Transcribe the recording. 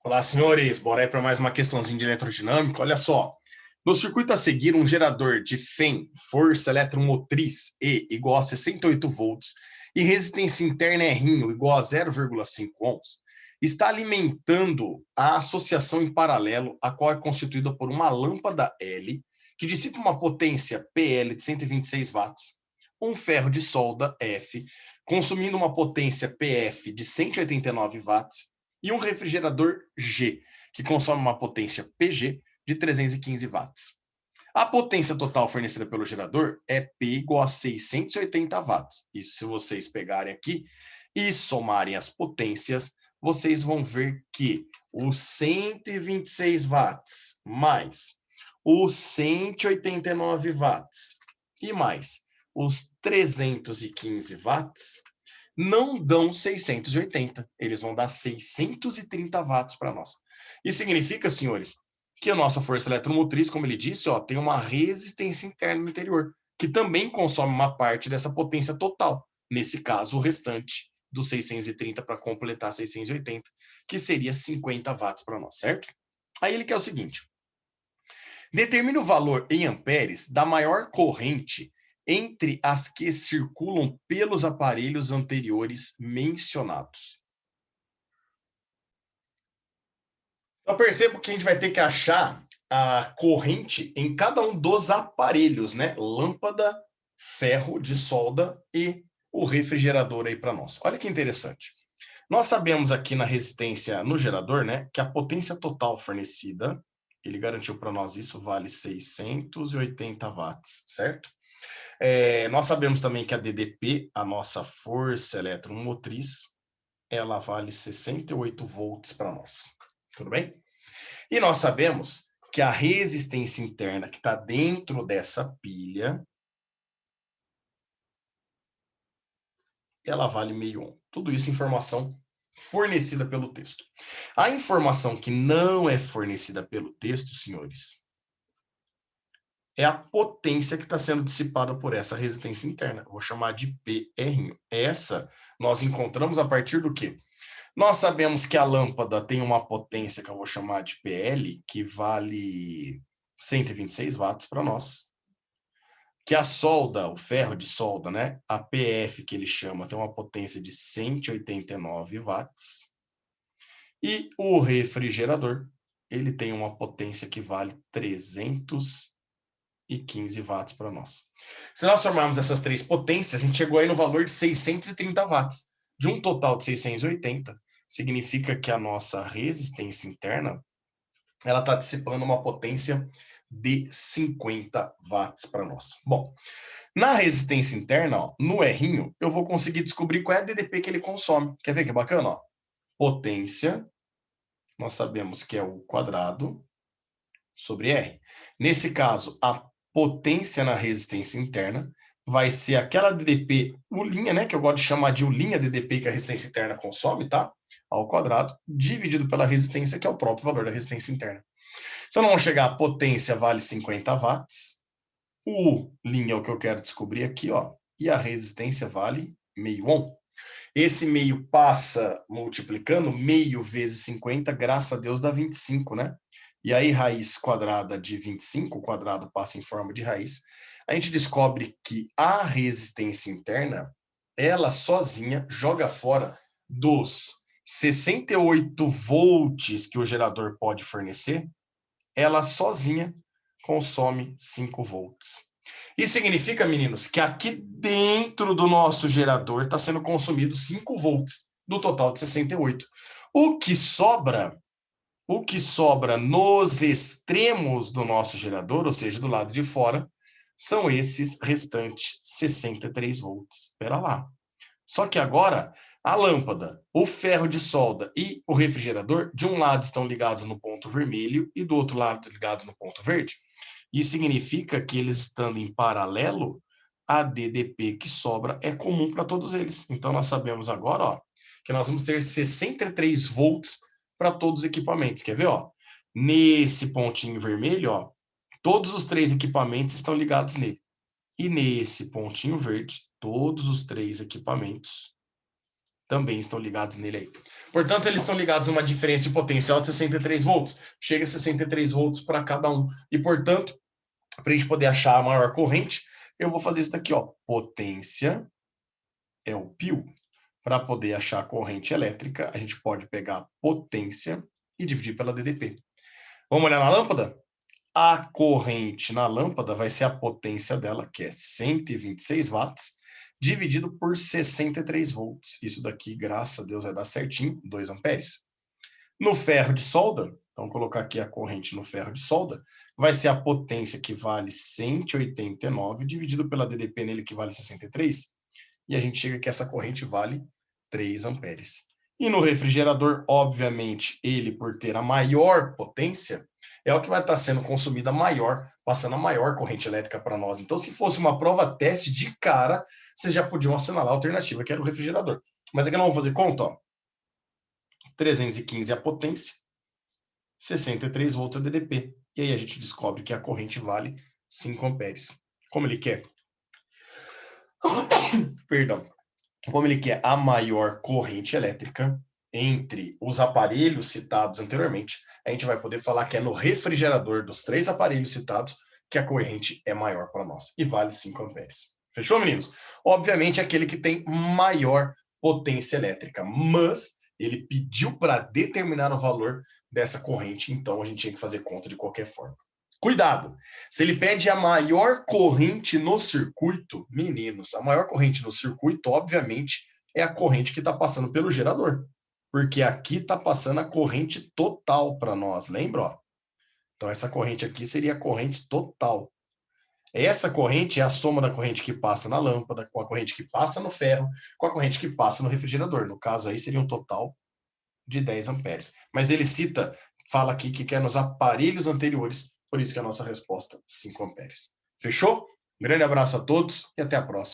Olá, senhores. Bora aí para mais uma questãozinha de eletrodinâmica. Olha só. No circuito a seguir, um gerador de FEM, força eletromotriz E, igual a 68 volts, e resistência interna R igual a 0,5 ohms, está alimentando a associação em paralelo, a qual é constituída por uma lâmpada L, que dissipa uma potência PL de 126 watts, um ferro de solda F, consumindo uma potência PF de 189 watts, e um refrigerador G, que consome uma potência PG de 315 watts. A potência total fornecida pelo gerador é P igual a 680 watts. E se vocês pegarem aqui e somarem as potências, vocês vão ver que os 126 watts mais os 189 watts e mais os 315 watts não dão 680, eles vão dar 630 watts para nós. Isso significa, senhores, que a nossa força eletromotriz, como ele disse, ó, tem uma resistência interna no interior, que também consome uma parte dessa potência total. Nesse caso, o restante dos 630 para completar 680, que seria 50 watts para nós, certo? Aí ele quer o seguinte: determine o valor em amperes da maior corrente entre as que circulam pelos aparelhos anteriores mencionados. Eu percebo que a gente vai ter que achar a corrente em cada um dos aparelhos, né? Lâmpada, ferro de solda e o refrigerador aí para nós. Olha que interessante. Nós sabemos aqui na resistência no gerador, né, que a potência total fornecida, ele garantiu para nós isso, vale 680 watts, certo? Nós sabemos também que a DDP, a nossa força eletromotriz, ela vale 68 volts para nós. Tudo bem? E nós sabemos que a resistência interna que está dentro dessa pilha, ela vale meio ohm. Tudo isso informação fornecida pelo texto. A informação que não é fornecida pelo texto, senhores, é a potência que está sendo dissipada por essa resistência interna. Eu vou chamar de PR. Essa nós encontramos a partir do quê? Nós sabemos que a lâmpada tem uma potência que eu vou chamar de PL, que vale 126 watts para nós. Que a solda, o ferro de solda, né? A PF, que ele chama, tem uma potência de 189 watts. E o refrigerador, ele tem uma potência que vale 315 watts para nós. Se nós somarmos essas três potências, a gente chegou aí no valor de 630 watts. De um total de 680, significa que a nossa resistência interna, ela está dissipando uma potência de 50 watts para nós. Bom, na resistência interna, ó, no R, eu vou conseguir descobrir qual é a DDP que ele consome. Quer ver que bacana? Ó? Potência, nós sabemos que é o quadrado sobre R. Nesse caso, a potência na resistência interna vai ser aquela DDP U'linha, né, que eu gosto de chamar de U'linha DDP que a resistência interna consome, tá? Ao quadrado, dividido pela resistência, que é o próprio valor da resistência interna. Então, vamos chegar a potência vale 50 watts, o U'linha é o que eu quero descobrir aqui, ó, e a resistência vale meio ohm. Esse meio passa multiplicando, meio vezes 50, graças a Deus dá 25, né? E aí, raiz quadrada de 25, o quadrado passa em forma de raiz, a gente descobre que a resistência interna, ela sozinha joga fora dos 68 volts que o gerador pode fornecer, ela sozinha consome 5 volts. Isso significa, meninos, que aqui dentro do nosso gerador está sendo consumido 5 volts, do total de 68. O que sobra nos extremos do nosso gerador, ou seja, do lado de fora, são esses restantes 63 volts. Espera lá. Só que agora, a lâmpada, o ferro de solda e o refrigerador, de um lado estão ligados no ponto vermelho e do outro lado ligados no ponto verde. Isso significa que eles estando em paralelo, a DDP que sobra é comum para todos eles. Então, nós sabemos agora, ó, que nós vamos ter 63 volts para todos os equipamentos. Quer ver? Ó? Nesse pontinho vermelho, ó, todos os três equipamentos estão ligados nele. E nesse pontinho verde, todos os três equipamentos também estão ligados nele aí. Portanto, eles estão ligados a uma diferença de potencial de 63 volts. Chega a 63 volts para cada um. E, portanto, para a gente poder achar a maior corrente, eu vou fazer isso daqui, ó. Potência é o π. Para poder achar a corrente elétrica, a gente pode pegar a potência e dividir pela DDP. Vamos olhar na lâmpada? A corrente na lâmpada vai ser a potência dela, que é 126 watts, dividido por 63 volts. Isso daqui, graças a Deus, vai dar certinho, 2 amperes. No ferro de solda, então colocar aqui a corrente no ferro de solda, vai ser a potência que vale 189, dividido pela DDP nele, que vale 63, e a gente chega que essa corrente vale 3 amperes. E no refrigerador, obviamente, ele, por ter a maior potência, é o que vai estar sendo consumida maior, passando a maior corrente elétrica para nós. Então, se fosse uma prova teste de cara, vocês já podiam assinalar a alternativa, que era o refrigerador. Mas aqui nós vamos fazer conta, ó. 315 é a potência, 63 volts a DDP. E aí a gente descobre que a corrente vale 5 amperes. Como ele quer? Perdão. Como ele quer a maior corrente elétrica entre os aparelhos citados anteriormente, a gente vai poder falar que é no refrigerador dos 3 aparelhos citados que a corrente é maior para nós e vale 5 amperes. Fechou, meninos? Obviamente, é aquele que tem maior potência elétrica, mas ele pediu para determinar o valor dessa corrente, então a gente tinha que fazer conta de qualquer forma. Cuidado! Se ele pede a maior corrente no circuito, meninos, a maior corrente no circuito, obviamente, é a corrente que está passando pelo gerador. Porque aqui está passando a corrente total para nós, lembra? Ó? Então, essa corrente aqui seria a corrente total. Essa corrente é a soma da corrente que passa na lâmpada, com a corrente que passa no ferro, com a corrente que passa no refrigerador. No caso aí, seria um total de 10 amperes. Mas ele cita, fala aqui que quer nos aparelhos anteriores, por isso que a nossa resposta, 5 amperes. Fechou? Um grande abraço a todos e até a próxima.